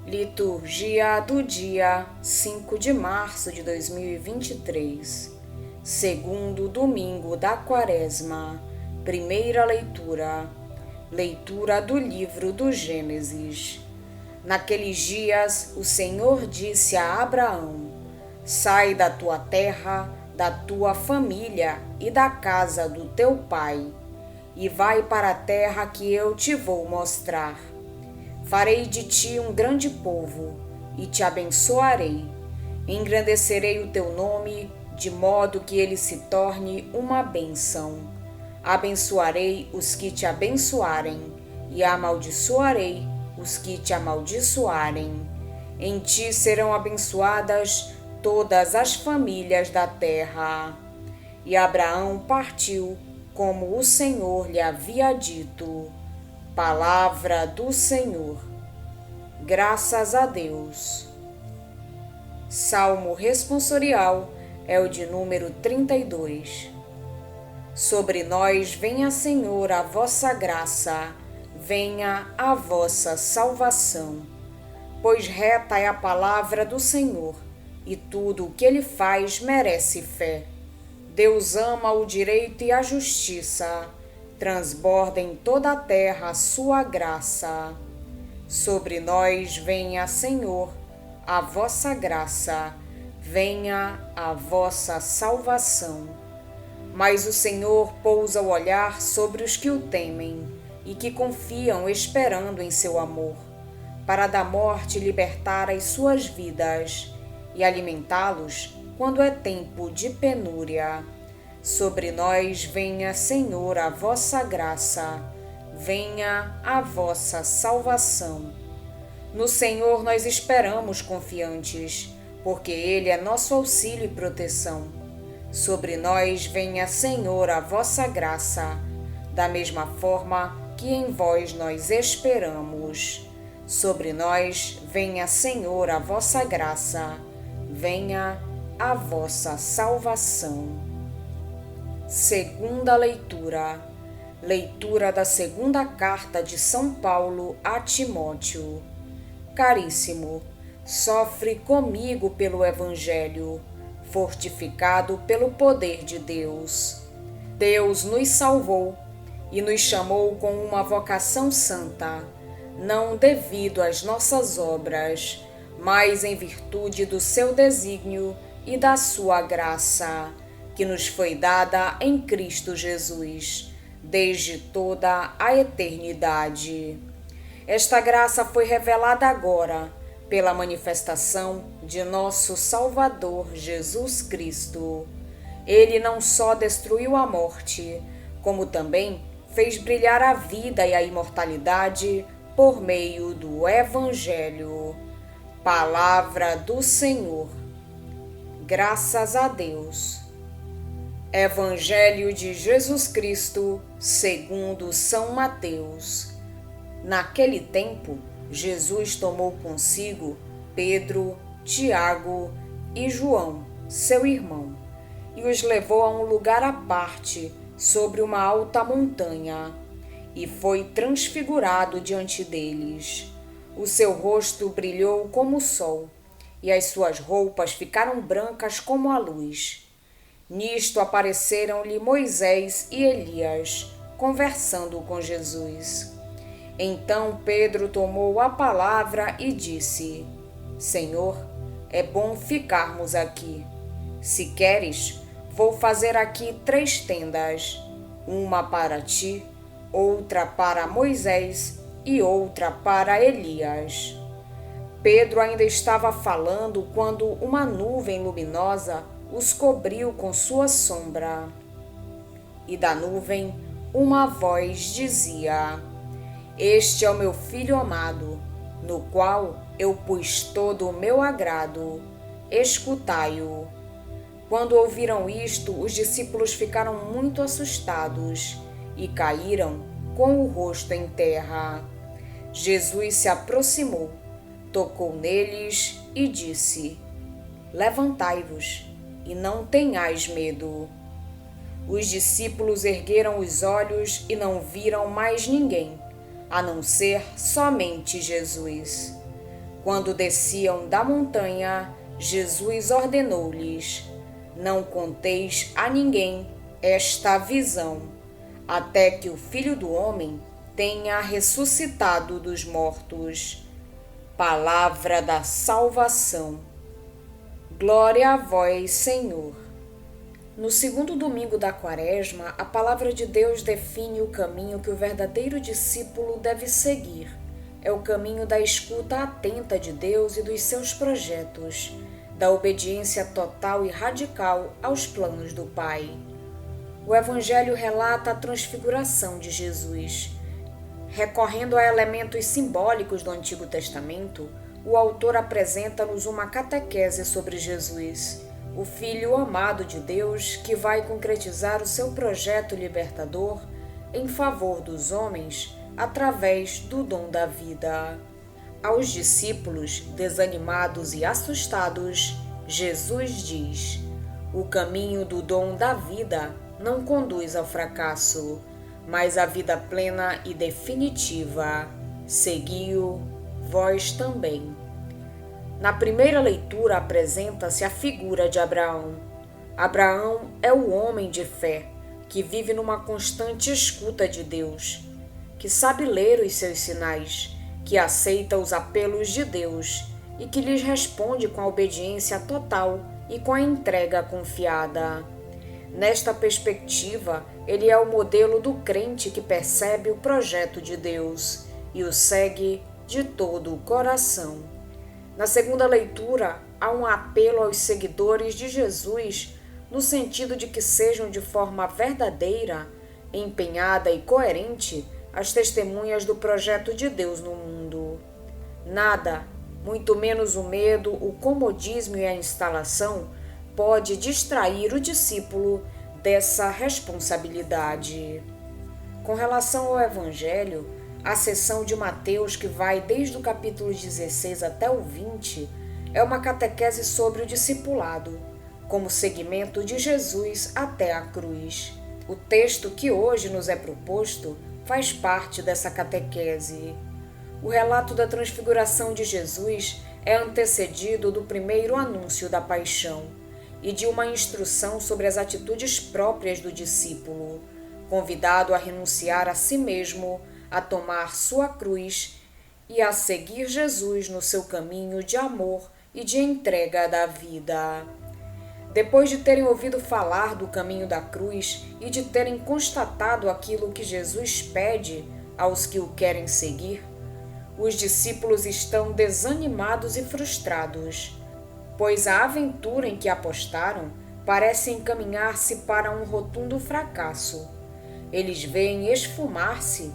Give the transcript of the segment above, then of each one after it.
Liturgia do dia 5 de março de 2023, segundo domingo da Quaresma. Primeira leitura. Leitura do livro do Gênesis. Naqueles dias, o Senhor disse a Abraão: Sai da tua terra, da tua família e da casa do teu pai, e vai para a terra que eu te vou mostrar. Farei de ti um grande povo, e te abençoarei. Engrandecerei o teu nome, de modo que ele se torne uma bênção. Abençoarei os que te abençoarem, e amaldiçoarei os que te amaldiçoarem. Em ti serão abençoadas todas as famílias da terra. E Abraão partiu, como o Senhor lhe havia dito. Palavra do Senhor. Graças a Deus. Salmo responsorial é o de número 32. Sobre nós venha, Senhor, a vossa graça, venha a vossa salvação. Pois reta é a palavra do Senhor, e tudo o que ele faz merece fé. Deus ama o direito e a justiça. Transborda em toda a terra a sua graça. Sobre nós venha, Senhor, a vossa graça, venha a vossa salvação. Mas o Senhor pousa o olhar sobre os que o temem e que confiam esperando em seu amor, para da morte libertar as suas vidas e alimentá-los quando é tempo de penúria. Sobre nós venha, Senhor, a vossa graça, venha a vossa salvação. No Senhor nós esperamos confiantes, porque Ele é nosso auxílio e proteção. Sobre nós venha, Senhor, a vossa graça, da mesma forma que em vós nós esperamos. Sobre nós venha, Senhor, a vossa graça, venha a vossa salvação. Segunda leitura. Leitura da segunda carta de São Paulo a Timóteo. Caríssimo, sofre comigo pelo Evangelho, fortificado pelo poder de Deus. Deus nos salvou e nos chamou com uma vocação santa, não devido às nossas obras, mas em virtude do seu desígnio e da sua graça, que nos foi dada em Cristo Jesus, desde toda a eternidade. Esta graça foi revelada agora, pela manifestação de nosso Salvador Jesus Cristo. Ele não só destruiu a morte, como também fez brilhar a vida e a imortalidade por meio do Evangelho. Palavra do Senhor. Graças a Deus. Evangelho de Jesus Cristo, segundo São Mateus. Naquele tempo, Jesus tomou consigo Pedro, Tiago e João, seu irmão, e os levou a um lugar à parte, sobre uma alta montanha, e foi transfigurado diante deles. O seu rosto brilhou como o sol, e as suas roupas ficaram brancas como a luz. Nisto apareceram-lhe Moisés e Elias, conversando com Jesus. Então Pedro tomou a palavra e disse: Senhor, é bom ficarmos aqui. Se queres, vou fazer aqui 3 tendas, uma para ti, outra para Moisés e outra para Elias. Pedro ainda estava falando quando uma nuvem luminosa os cobriu com sua sombra. E da nuvem uma voz dizia: Este é o meu Filho amado, no qual eu pus todo o meu agrado. Escutai-o. Quando ouviram isto, os discípulos ficaram muito assustados e caíram com o rosto em terra. Jesus se aproximou, tocou neles e disse: Levantai-vos e não tenhais medo. Os discípulos ergueram os olhos e não viram mais ninguém, a não ser somente Jesus. Quando desciam da montanha, Jesus ordenou-lhes: não conteis a ninguém esta visão, até que o Filho do Homem tenha ressuscitado dos mortos. Palavra da salvação. Glória a vós, Senhor. No segundo domingo da Quaresma, a palavra de Deus define o caminho que o verdadeiro discípulo deve seguir. É o caminho da escuta atenta de Deus e dos seus projetos, da obediência total e radical aos planos do Pai. O Evangelho relata a transfiguração de Jesus. Recorrendo a elementos simbólicos do Antigo Testamento, o autor apresenta-nos uma catequese sobre Jesus, o Filho amado de Deus que vai concretizar o seu projeto libertador em favor dos homens através do dom da vida. Aos discípulos, desanimados e assustados, Jesus diz: o caminho do dom da vida não conduz ao fracasso, mas à vida plena e definitiva. Segui-o vós também. Na primeira leitura apresenta-se a figura de Abraão. Abraão é o homem de fé, que vive numa constante escuta de Deus, que sabe ler os seus sinais, que aceita os apelos de Deus e que lhes responde com a obediência total e com a entrega confiada. Nesta perspectiva, ele é o modelo do crente que percebe o projeto de Deus e o segue de todo o coração. Na segunda leitura, há um apelo aos seguidores de Jesus no sentido de que sejam de forma verdadeira, empenhada e coerente as testemunhas do projeto de Deus no mundo. Nada, muito menos o medo, o comodismo e a instalação, pode distrair o discípulo dessa responsabilidade. Com relação ao Evangelho, a seção de Mateus, que vai desde o capítulo 16 até o 20, é uma catequese sobre o discipulado, como seguimento de Jesus até a cruz. O texto que hoje nos é proposto faz parte dessa catequese. O relato da transfiguração de Jesus é antecedido do primeiro anúncio da paixão e de uma instrução sobre as atitudes próprias do discípulo, convidado a renunciar a si mesmo, a tomar sua cruz e a seguir Jesus no seu caminho de amor e de entrega da vida. Depois de terem ouvido falar do caminho da cruz e de terem constatado aquilo que Jesus pede aos que o querem seguir, os discípulos estão desanimados e frustrados, pois a aventura em que apostaram parece encaminhar-se para um rotundo fracasso. Eles veem esfumar-se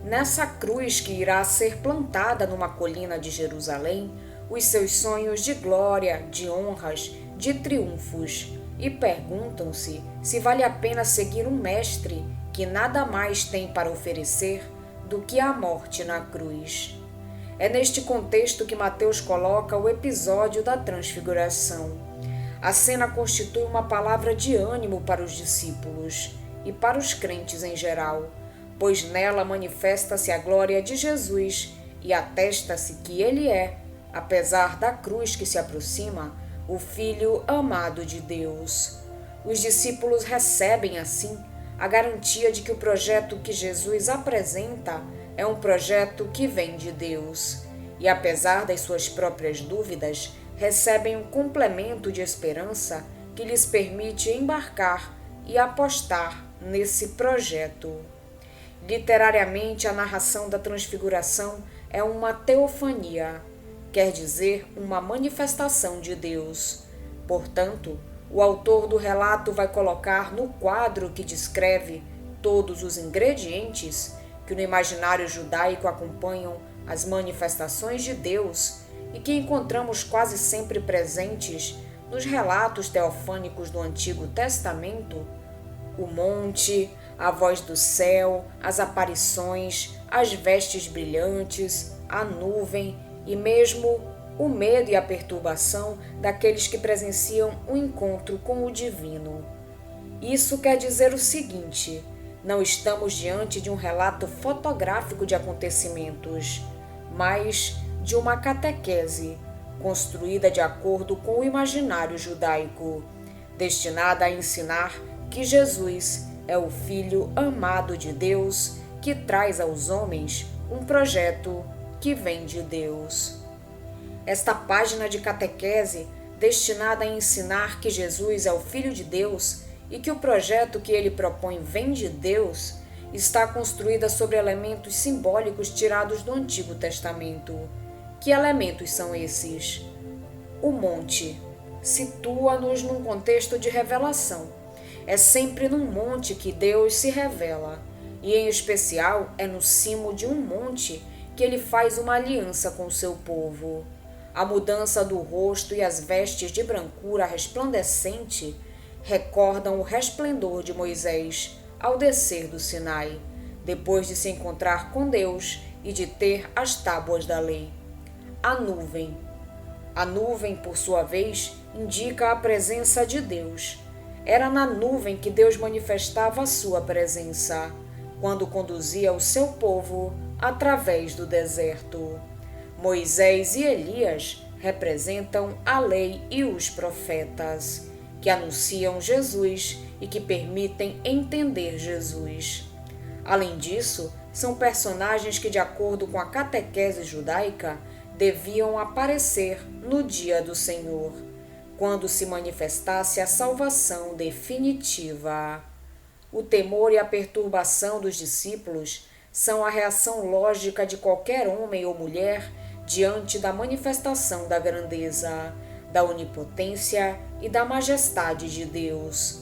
nessa cruz que irá ser plantada numa colina de Jerusalém os seus sonhos de glória, de honras, de triunfos, e perguntam-se se vale a pena seguir um mestre que nada mais tem para oferecer do que a morte na cruz. É neste contexto que Mateus coloca o episódio da transfiguração. A cena constitui uma palavra de ânimo para os discípulos e para os crentes em geral, pois nela manifesta-se a glória de Jesus e atesta-se que ele é, apesar da cruz que se aproxima, o Filho amado de Deus. Os discípulos recebem, assim, a garantia de que o projeto que Jesus apresenta é um projeto que vem de Deus. E apesar das suas próprias dúvidas, recebem um complemento de esperança que lhes permite embarcar e apostar nesse projeto. Literariamente, a narração da transfiguração é uma teofania, quer dizer, uma manifestação de Deus. Portanto, o autor do relato vai colocar no quadro que descreve todos os ingredientes que no imaginário judaico acompanham as manifestações de Deus e que encontramos quase sempre presentes nos relatos teofânicos do Antigo Testamento: o monte, a voz do céu, as aparições, as vestes brilhantes, a nuvem e mesmo o medo e a perturbação daqueles que presenciam o encontro com o divino. Isso quer dizer o seguinte: não estamos diante de um relato fotográfico de acontecimentos, mas de uma catequese construída de acordo com o imaginário judaico, destinada a ensinar que Jesus é o Filho amado de Deus que traz aos homens um projeto que vem de Deus. Esta página de catequese, destinada a ensinar que Jesus é o Filho de Deus e que o projeto que ele propõe vem de Deus, está construída sobre elementos simbólicos tirados do Antigo Testamento. Que elementos são esses? O monte situa-nos num contexto de revelação. É sempre num monte que Deus se revela, e em especial é no cimo de um monte que ele faz uma aliança com o seu povo. A mudança do rosto e as vestes de brancura resplandecente recordam o resplendor de Moisés ao descer do Sinai, depois de se encontrar com Deus e de ter as tábuas da lei. A nuvem. A nuvem, por sua vez, indica a presença de Deus. Era na nuvem que Deus manifestava a sua presença, quando conduzia o seu povo através do deserto. Moisés e Elias representam a lei e os profetas, que anunciam Jesus e que permitem entender Jesus. Além disso, são personagens que, de acordo com a catequese judaica, deviam aparecer no dia do Senhor, quando se manifestasse a salvação definitiva. O temor e a perturbação dos discípulos são a reação lógica de qualquer homem ou mulher diante da manifestação da grandeza, da onipotência e da majestade de Deus.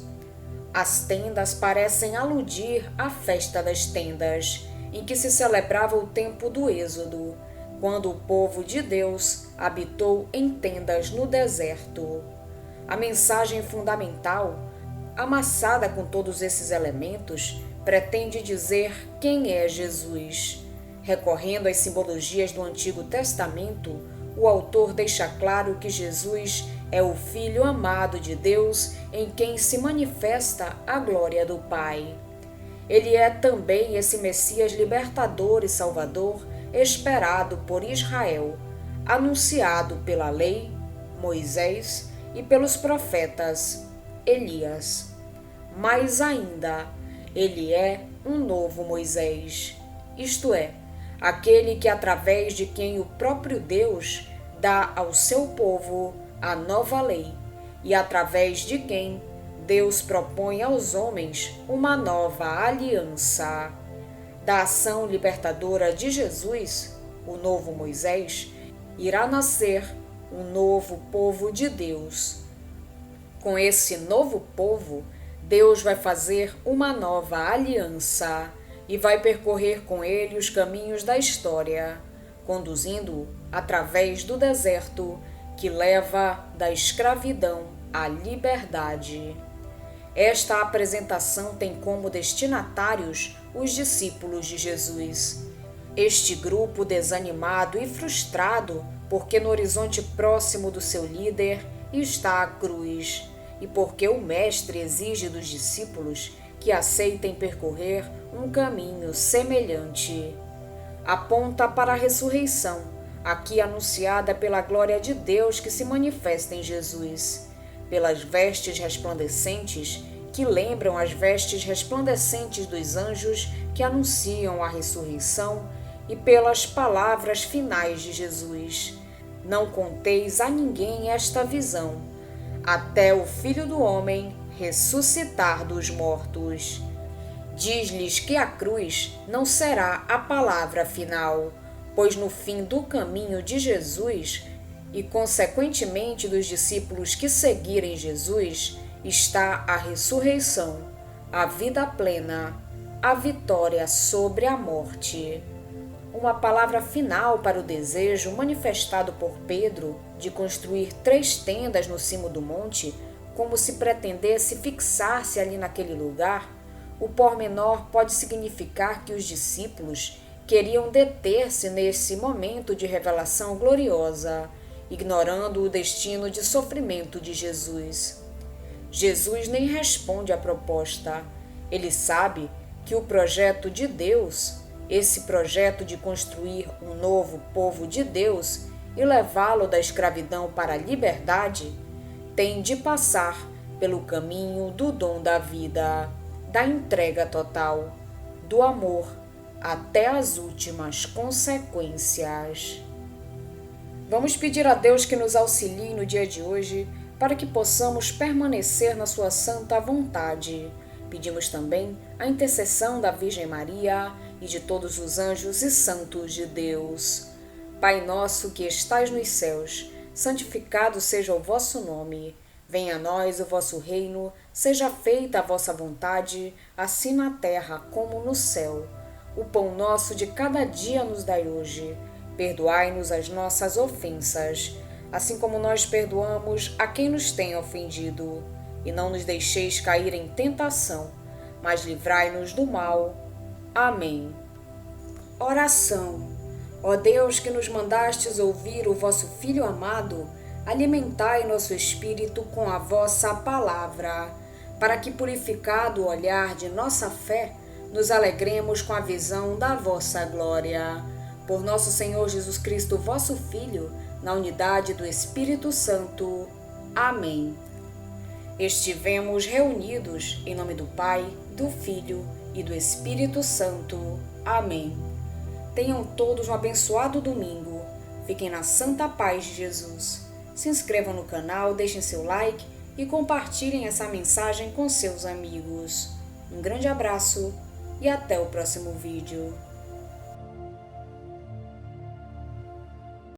As tendas parecem aludir à festa das tendas, em que se celebrava o tempo do Êxodo, quando o povo de Deus habitou em tendas no deserto. A mensagem fundamental, amassada com todos esses elementos, pretende dizer quem é Jesus. Recorrendo às simbologias do Antigo Testamento, o autor deixa claro que Jesus é o Filho amado de Deus em quem se manifesta a glória do Pai. Ele é também esse Messias libertador e salvador esperado por Israel, anunciado pela lei, Moisés, e pelos profetas, Elias. Mais ainda, ele é um novo Moisés, isto é, aquele que através de quem o próprio Deus dá ao seu povo a nova lei e através de quem Deus propõe aos homens uma nova aliança. Da ação libertadora de Jesus, o novo Moisés, irá nascer um novo povo de Deus. Com esse novo povo, Deus vai fazer uma nova aliança e vai percorrer com ele os caminhos da história, conduzindo-o através do deserto que leva da escravidão à liberdade. Esta apresentação tem como destinatários os discípulos de Jesus. Este grupo desanimado e frustrado, porque no horizonte próximo do seu líder está a cruz, e porque o Mestre exige dos discípulos que aceitem percorrer um caminho semelhante. Aponta para a ressurreição, aqui anunciada pela glória de Deus que se manifesta em Jesus, pelas vestes resplandecentes que lembram as vestes resplandecentes dos anjos que anunciam a ressurreição e pelas palavras finais de Jesus: não conteis a ninguém esta visão, até o Filho do Homem ressuscitar dos mortos. Diz-lhes que a cruz não será a palavra final, pois no fim do caminho de Jesus e, consequentemente, dos discípulos que seguirem Jesus, está a ressurreição, a vida plena, a vitória sobre a morte. Uma palavra final para o desejo manifestado por Pedro de construir 3 tendas no cimo do monte, como se pretendesse fixar-se ali naquele lugar. O pormenor pode significar que os discípulos queriam deter-se nesse momento de revelação gloriosa, ignorando o destino de sofrimento de Jesus. Jesus nem responde à proposta. Ele sabe que o projeto de Deus Esse projeto de construir um novo povo de Deus e levá-lo da escravidão para a liberdade tem de passar pelo caminho do dom da vida, da entrega total, do amor até as últimas consequências. Vamos pedir a Deus que nos auxilie no dia de hoje para que possamos permanecer na sua santa vontade. Pedimos também a intercessão da Virgem Maria e de todos os anjos e santos de Deus. Pai nosso que estais nos céus, santificado seja o vosso nome. Venha a nós o vosso reino, seja feita a vossa vontade, assim na terra como no céu. O pão nosso de cada dia nos dai hoje. Perdoai-nos as nossas ofensas, assim como nós perdoamos a quem nos tem ofendido. E não nos deixeis cair em tentação, mas livrai-nos do mal. Amém. Oração. Ó Deus, que nos mandastes ouvir o vosso Filho amado, alimentai nosso espírito com a vossa palavra, para que, purificado o olhar de nossa fé, nos alegremos com a visão da vossa glória. Por nosso Senhor Jesus Cristo, vosso Filho, na unidade do Espírito Santo. Amém. Estivemos reunidos em nome do Pai, do Filho e do Espírito Santo. Amém. Tenham todos um abençoado domingo. Fiquem na santa paz de Jesus. Se inscrevam no canal, deixem seu like e compartilhem essa mensagem com seus amigos. Um grande abraço e até o próximo vídeo.